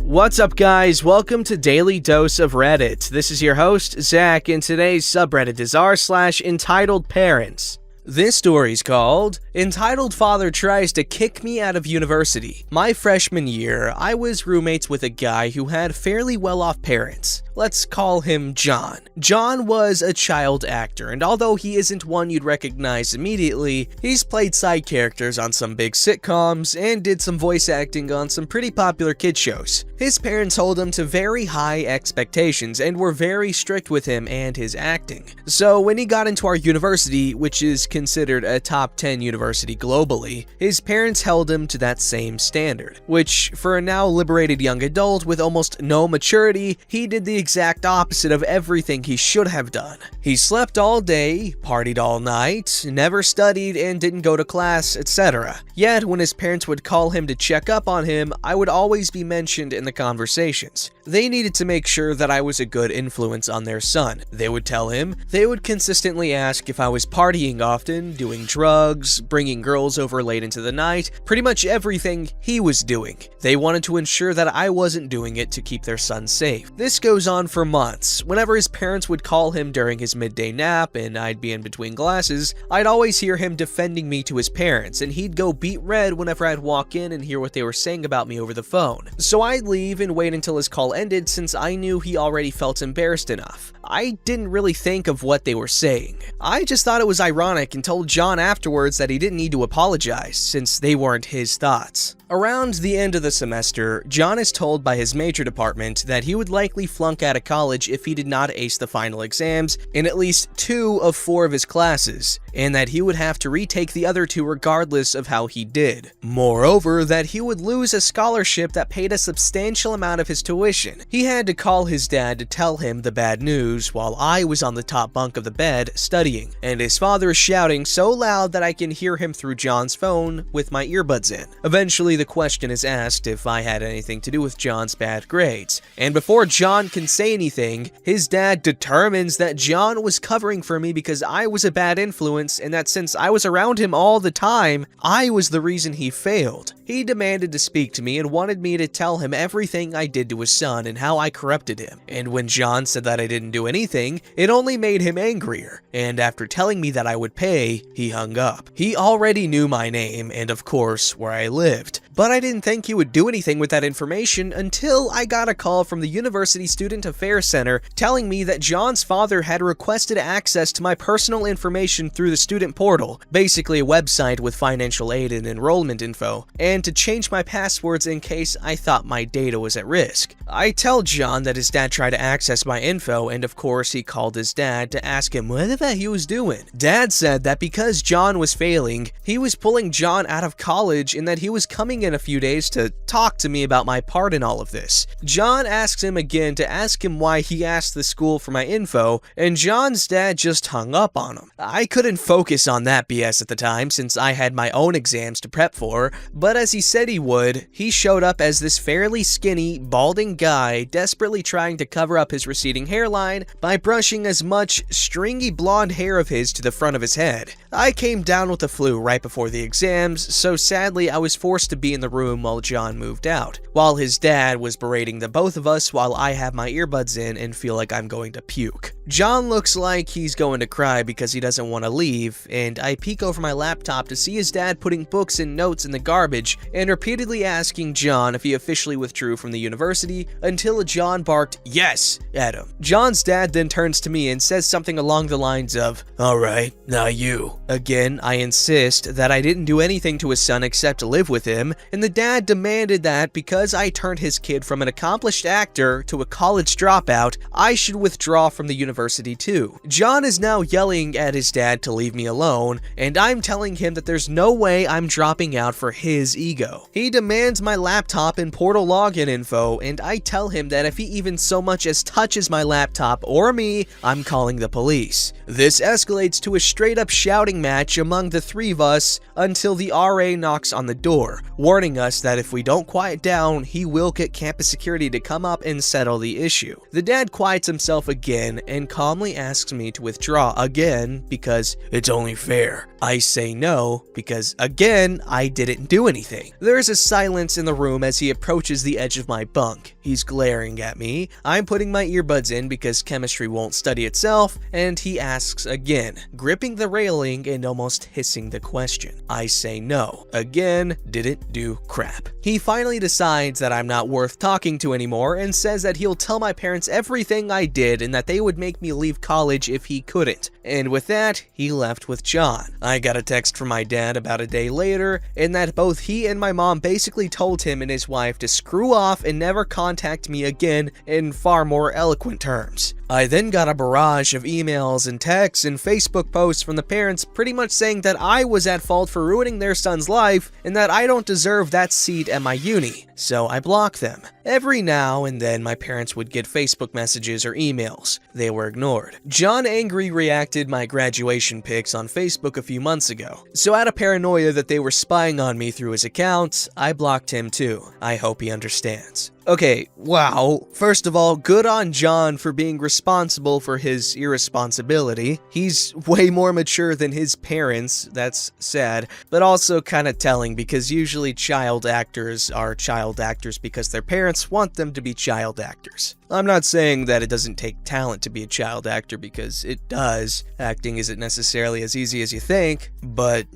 What's up, guys? Welcome to Daily Dose of Reddit. This is your host, Zach, and today's subreddit is r/entitled parents. This story's called, Entitled Father Tries to Kick Me Out of University. My freshman year, I was roommates with a guy who had fairly well-off parents. Let's call him John. John was a child actor, and although he isn't one you'd recognize immediately, he's played side characters on some big sitcoms and did some voice acting on some pretty popular kid shows. His parents hold him to very high expectations and were very strict with him and his acting. So when he got into our university, which is considered a top 10 university globally, his parents held him to that same standard, which for a now liberated young adult with almost no maturity, he did the exact opposite of everything he should have done. He slept all day, partied all night, never studied and didn't go to class, etc. Yet when his parents would call him to check up on him, I would always be mentioned in the conversations. They needed to make sure that I was a good influence on their son. They would tell him. They would consistently ask if I was partying often, doing drugs, bringing girls over late into the night, pretty much everything he was doing. They wanted to ensure that I wasn't doing it to keep their son safe. This goes on for months. Whenever his parents would call him during his midday nap and I'd be in between classes, I'd always hear him defending me to his parents, and he'd go beet red whenever I'd walk in and hear what they were saying about me over the phone. So I'd leave and wait until his call ended since I knew he already felt embarrassed enough. I didn't really think of what they were saying. I just thought it was ironic and told John afterwards that he didn't need to apologize since they weren't his thoughts. Around the end of the semester, John is told by his major department that he would likely flunk out of college if he did not ace the final exams in at least 2 of 4 of his classes, and that he would have to retake the other 2 regardless of how he did. Moreover, that he would lose a scholarship that paid a substantial amount of his tuition. He had to call his dad to tell him the bad news while I was on the top bunk of the bed studying, and his father is shouting so loud that I can hear him through John's phone with my earbuds in. Eventually, the question is asked if I had anything to do with John's bad grades, and before John can say anything, his dad determines that John was covering for me because I was a bad influence and that since I was around him all the time, I was the reason he failed. He demanded to speak to me and wanted me to tell him everything I did to his son and how I corrupted him. And when John said that I didn't do anything, it only made him angrier. And after telling me that I would pay, he hung up. He already knew my name and of course where I lived. But I didn't think he would do anything with that information until I got a call from the University Student Affairs Center telling me that John's father had requested access to my personal information through the student portal, basically a website with financial aid and enrollment info, and to change my passwords in case I thought my data was at risk. I tell John that his dad tried to access my info, and of course he called his dad to ask him what the heck he was doing. Dad said that because John was failing, he was pulling John out of college and that he was coming in a few days to talk to me about my part in all of this. John asks him again to ask him why he asked the school for my info, and John's dad just hung up on him. I couldn't focus on that BS at the time since I had my own exams to prep for, but as he said he would, he showed up as this fairly skinny, balding guy desperately trying to cover up his receding hairline by brushing as much stringy blonde hair of his to the front of his head. I came down with the flu right before the exams, so sadly I was forced to be in the room while John moved out, while his dad was berating the both of us while I have my earbuds in and feel like I'm going to puke. John looks like he's going to cry because he doesn't want to leave, and I peek over my laptop to see his dad putting books and notes in the garbage and repeatedly asking John if he officially withdrew from the university until John barked "yes" at him. John's dad then turns to me and says something along the lines of, "Alright, now you." Again, I insist that I didn't do anything to his son except live with him, and the dad demanded that because I turned his kid from an accomplished actor to a college dropout, I should withdraw from the university too. John is now yelling at his dad to leave me alone, and I'm telling him that there's no way I'm dropping out for his ego. He demands my laptop and portal login info, and I tell him that if he even so much as touches my laptop or me, I'm calling the police. This escalates to a straight up shouting boxing match among the three of us until the RA knocks on the door, warning us that if we don't quiet down, he will get campus security to come up and settle the issue. The dad quiets himself again and calmly asks me to withdraw again because it's only fair. I say no because, again, I didn't do anything. There's a silence in the room as he approaches the edge of my bunk. He's glaring at me. I'm putting my earbuds in because chemistry won't study itself, and he asks again, gripping the railing and almost hissing the question. I say no. Again, didn't do crap. He finally decides that I'm not worth talking to anymore and says that he'll tell my parents everything I did and that they would make me leave college if he couldn't. And with that, he left with John. I got a text from my dad about a day later, and that both he and my mom basically told him and his wife to screw off and never contact me again in far more eloquent terms. I then got a barrage of emails and texts and Facebook posts from the parents pretty much saying that I was at fault for ruining their son's life and that I don't deserve that seat at my uni, so I blocked them. Every now and then my parents would get Facebook messages or emails. They were ignored. John Angry reacted my graduation pics on Facebook a few months ago, so out of paranoia that they were spying on me through his account, I blocked him too. I hope he understands. Okay, wow. First of all, good on John for being responsible for his irresponsibility. He's way more mature than his parents, that's sad, but also kind of telling because usually child actors are child actors because their parents want them to be child actors. I'm not saying that it doesn't take talent to be a child actor because it does. Acting isn't necessarily as easy as you think, but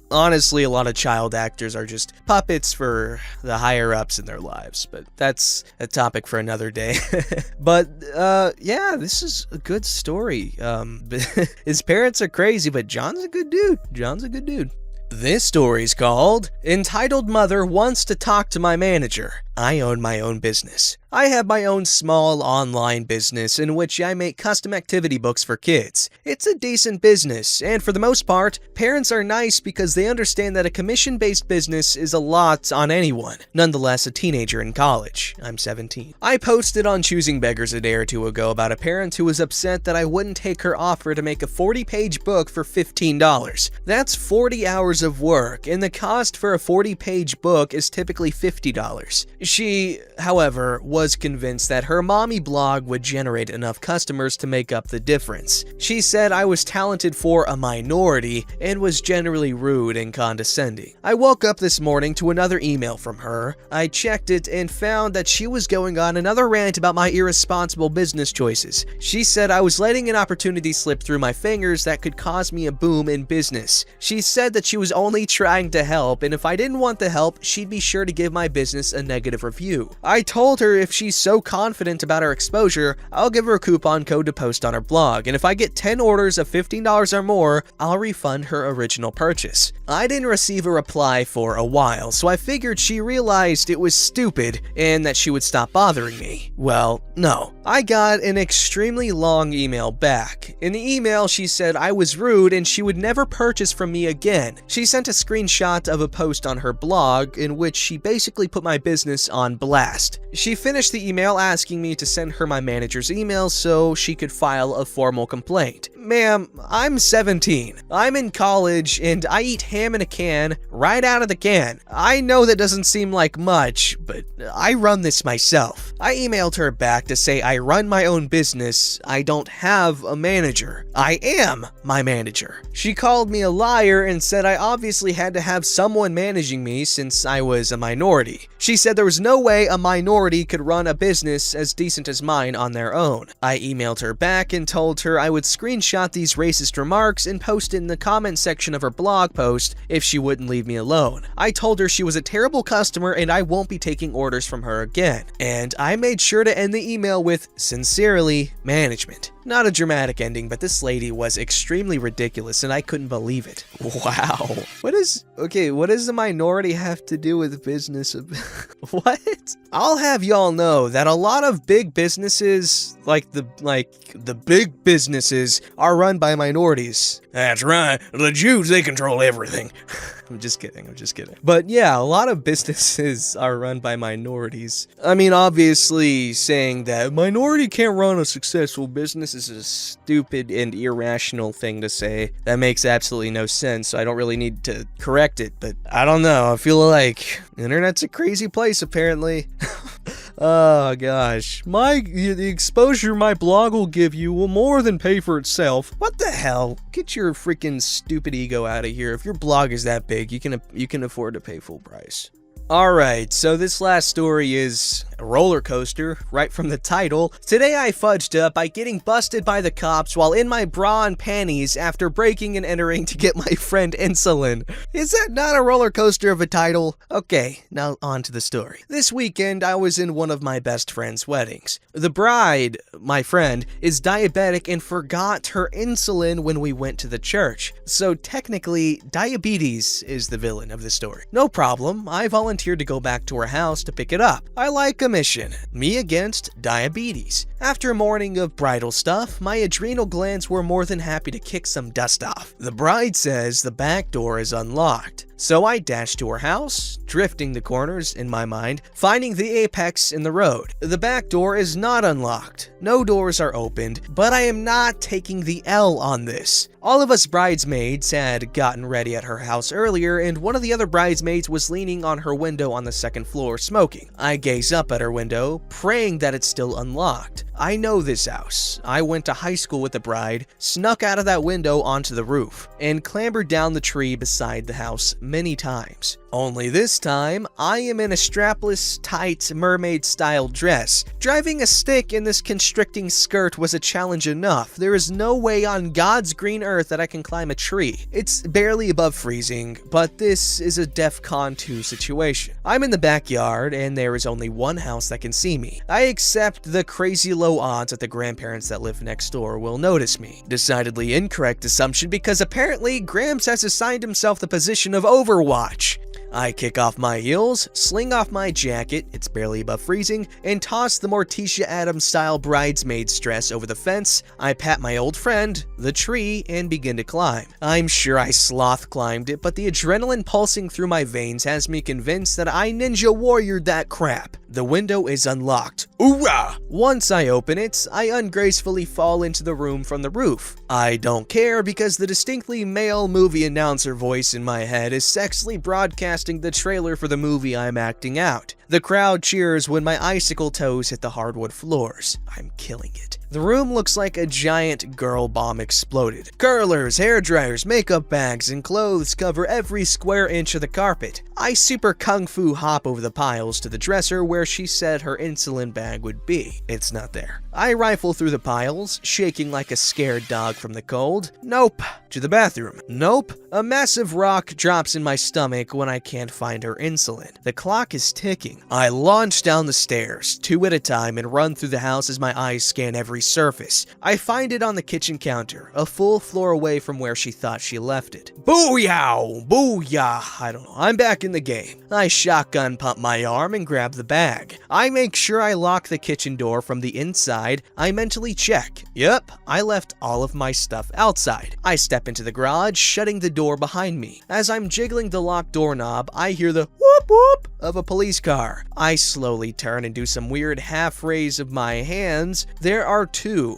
honestly, a lot of child actors are just puppets for the higher-ups in their lives, but that's a topic for another day. But, yeah, this is a good story. His parents are crazy, but John's a good dude. John's a good dude. This story's called Entitled Mother Wants to Talk to My Manager. I own my own business. I have my own small online business in which I make custom activity books for kids. It's a decent business, and for the most part, parents are nice because they understand that a commission-based business is a lot on anyone. Nonetheless, a teenager in college. I'm 17. I posted on Choosing Beggars a day or two ago about a parent who was upset that I wouldn't take her offer to make a 40-page book for $15. That's 40 hours of work, and the cost for a 40-page book is typically $50. She, however, was convinced that her mommy blog would generate enough customers to make up the difference. She said I was talented for a minority and was generally rude and condescending. I woke up this morning to another email from her. I checked it and found that she was going on another rant about my irresponsible business choices. She said I was letting an opportunity slip through my fingers that could cause me a boom in business. She said that she was only trying to help, and if I didn't want the help, she'd be sure to give my business a negative review. I told her if she's so confident about her exposure, I'll give her a coupon code to post on her blog, and if I get 10 orders of $15 or more, I'll refund her original purchase. I didn't receive a reply for a while, so I figured she realized it was stupid and that she would stop bothering me. Well, no. I got an extremely long email back. In the email, she said I was rude and she would never purchase from me again. She sent a screenshot of a post on her blog in which she basically put my business on blast. She finished the email asking me to send her my manager's email so she could file a formal complaint. Ma'am, I'm 17. I'm in college and I eat ham in a can right out of the can. I know that doesn't seem like much, but I run this myself. I emailed her back to say I run my own business. I don't have a manager. I am my manager. She called me a liar and said I obviously had to have someone managing me since I was a minority. She said there was no way a minority could run a business as decent as mine on their own. I emailed her back and told her I would screenshot these racist remarks and post it in the comment section of her blog post if she wouldn't leave me alone. I told her she was a terrible customer and I won't be taking orders from her again. And I made sure to end the email with, "Sincerely, management." Not a dramatic ending, but this lady was extremely ridiculous and I couldn't believe it. Wow. What does the minority have to do with business? What? I'll have y'all know that a lot of big businesses, like the big businesses are run by minorities. That's right. The Jews, they control everything. I'm just kidding. But yeah, a lot of businesses are run by minorities. I mean, obviously, saying that minority can't run a successful business is a stupid and irrational thing to say. That makes absolutely no sense, so I don't really need to correct it. But I don't know. I feel like the internet's a crazy place, apparently. Oh gosh, the exposure my blog will give you will more than pay for itself. What the hell? Get your freaking stupid ego out of here. If your blog is that big, you can afford to pay full price. Alright, so this last story is a roller coaster, right from the title. Today I fudged up by getting busted by the cops while in my bra and panties after breaking and entering to get my friend insulin. Is that not a roller coaster of a title? Okay, now on to the story. This weekend I was in one of my best friend's weddings. The bride, my friend, is diabetic and forgot her insulin when we went to the church. So technically, diabetes is the villain of the story. No problem, I volunteered to go back to her house to pick it up. I like a mission. Me against diabetes. After a morning of bridal stuff, my adrenal glands were more than happy to kick some dust off. The bride says the back door is unlocked. So I dashed to her house, drifting the corners in my mind, finding the apex in the road. The back door is not unlocked. No doors are opened, but I am not taking the L on this. All of us bridesmaids had gotten ready at her house earlier, and one of the other bridesmaids was leaning on her window on the second floor smoking. I gaze up at her window, praying that it's still unlocked. I know this house. I went to high school with the bride, snuck out of that window onto the roof, and clambered down the tree beside the house many times. Only this time, I am in a strapless, tight, mermaid-style dress. Driving a stick in this constricting skirt was a challenge enough. There is no way on God's green earth that I can climb a tree. It's barely above freezing, but this is a DEFCON 2 situation. I'm in the backyard, and there is only one house that can see me. I accept the crazy low odds that the grandparents that live next door will notice me. Decidedly incorrect assumption because apparently Gramps has assigned himself the position of Overwatch. I kick off my heels, sling off my jacket, it's barely above freezing, and toss the Morticia Addams style bridesmaid's dress over the fence. I pat my old friend, the tree, and begin to climb. I'm sure I sloth climbed it, but the adrenaline pulsing through my veins has me convinced that I ninja warriored that crap. The window is unlocked. Hoorah! Once I open it, I ungracefully fall into the room from the roof. I don't care because the distinctly male movie announcer voice in my head is sexily broadcasting the trailer for the movie I'm acting out. The crowd cheers when my icicle toes hit the hardwood floors. I'm killing it. The room looks like a giant girl bomb exploded. Curlers, hair dryers, makeup bags, and clothes cover every square inch of the carpet. I super kung fu hop over the piles to the dresser where she said her insulin bag would be. It's not there. I rifle through the piles, shaking like a scared dog from the cold. Nope. To the bathroom. Nope. A massive rock drops in my stomach when I can't find her insulin. The clock is ticking. I launch down the stairs, 2 at a time, and run through the house as my eyes scan every surface. I find it on the kitchen counter, a full floor away from where she thought she left it. Booyah! Booyah! I don't know. I'm back in the game. I shotgun pump my arm and grab the bag. I make sure I lock the kitchen door from the inside. I mentally check. Yep, I left all of my stuff outside. I step into the garage, shutting the door behind me. As I'm jiggling the locked doorknob, I hear the whoop whoop of a police car. I slowly turn and do some weird half raise of my hands. There are two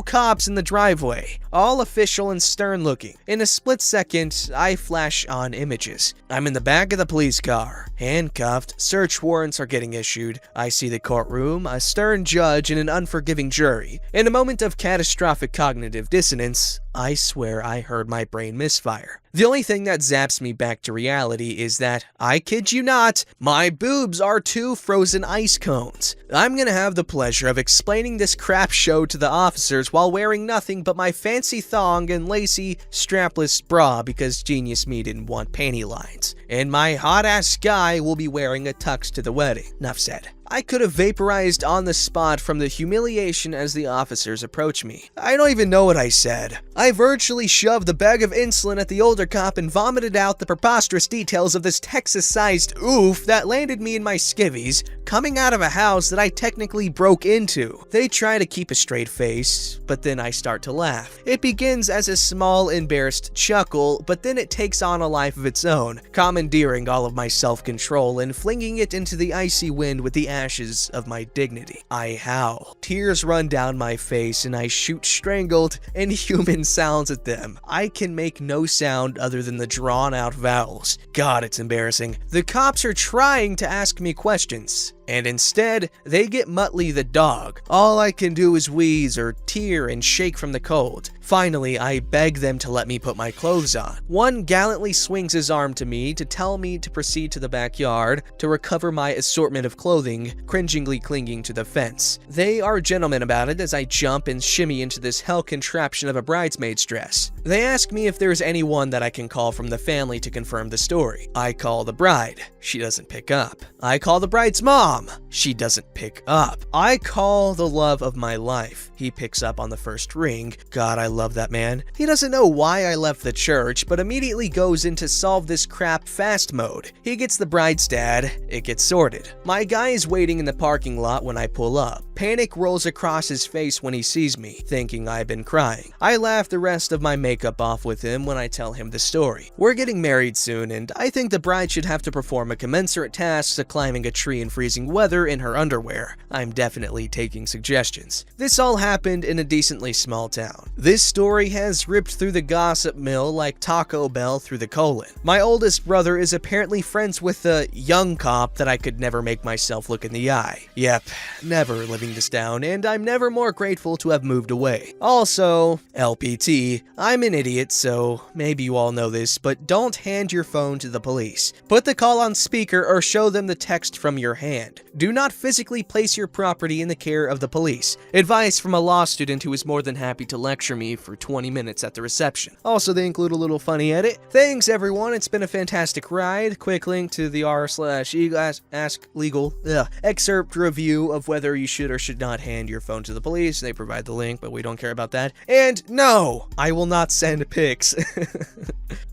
cops in the driveway, all official and stern looking. In a split second, I flash on images. I'm in the back of the police car, handcuffed, search warrants are getting issued. I see the courtroom, a stern judge, and an unforgiving jury. In a moment of catastrophic cognitive dissonance, I swear I heard my brain misfire. The only thing that zaps me back to reality is that, I kid you not, my boobs are 2 frozen ice cones. I'm gonna have the pleasure of explaining this crap show to the officers while wearing nothing but my fancy thong and lacy, strapless bra because Genius Me didn't want panty lines. And my hot-ass guy will be wearing a tux to the wedding. Enough said. I could have vaporized on the spot from the humiliation as the officers approach me. I don't even know what I said. I virtually shoved the bag of insulin at the older cop and vomited out the preposterous details of this Texas-sized oof that landed me in my skivvies, coming out of a house that I technically broke into. They try to keep a straight face, but then I start to laugh. It begins as a small, embarrassed chuckle, but then it takes on a life of its own, commandeering all of my self-control and flinging it into the icy wind with the ashes of my dignity. I howl. Tears run down my face and I shoot strangled, inhuman sounds at them. I can make no sound other than the drawn-out vowels. God, it's embarrassing. The cops are trying to ask me questions, and instead, they get Muttley the dog. All I can do is wheeze or tear and shake from the cold. Finally, I beg them to let me put my clothes on. One gallantly swings his arm to me to tell me to proceed to the backyard to recover my assortment of clothing, cringingly clinging to the fence. They are gentlemen about it as I jump and shimmy into this hell contraption of a bridesmaid's dress. They ask me if there's anyone that I can call from the family to confirm the story. I call the bride. She doesn't pick up. I call the bride's mom. She doesn't pick up. I call the love of my life. He picks up on the first ring. God, I love that man. He doesn't know why I left the church, but immediately goes into solve this crap fast mode. He gets the bride's dad. It gets sorted. My guy is waiting in the parking lot when I pull up. Panic rolls across his face when he sees me, thinking I've been crying. I laugh the rest of my makeup off with him when I tell him the story. We're getting married soon, and I think the bride should have to perform a commensurate task to climbing a tree in freezing weather in her underwear. I'm definitely taking suggestions. This all happened in a decently small town. This story has ripped through the gossip mill like Taco Bell through the colon. My oldest brother is apparently friends with a young cop that I could never make myself look in the eye. Yep, never living this down, and I'm never more grateful to have moved away. Also, LPT, I'm an idiot, so maybe you all know this, but don't hand your phone to the police. Put the call on speaker or show them the text from your hand. Do not physically place your property in the care of the police. Advice from a law student who is more than happy to lecture me for 20 minutes at the reception. Also, they include a little funny edit. Thanks everyone, it's been a fantastic ride. Quick link to the r/ask legal excerpt review of whether you should or should not hand your phone to the police. They provide the link, but we don't care about that. And no, I will not send pics.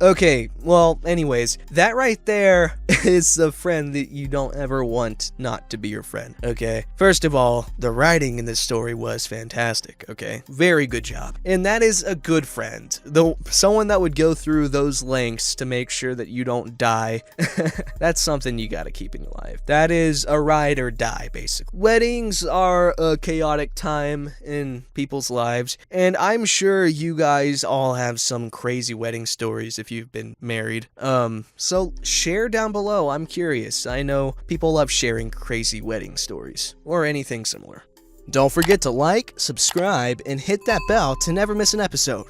Okay, well, anyways, that right there is the friend that you don't ever want not to be your friend, okay? First of all, the writing in this story was fantastic, okay? Very good job. And that is a good friend. Though someone that would go through those lengths to make sure that you don't die, that's something you gotta keep in your life. That is a ride or die, basically. Weddings are a chaotic time in people's lives, and I'm sure you guys all have some crazy wedding stories if you've been married. So share down below. I'm curious. I know people love sharing crazy wedding stories or anything similar. Don't forget to like, subscribe, and hit that bell to never miss an episode.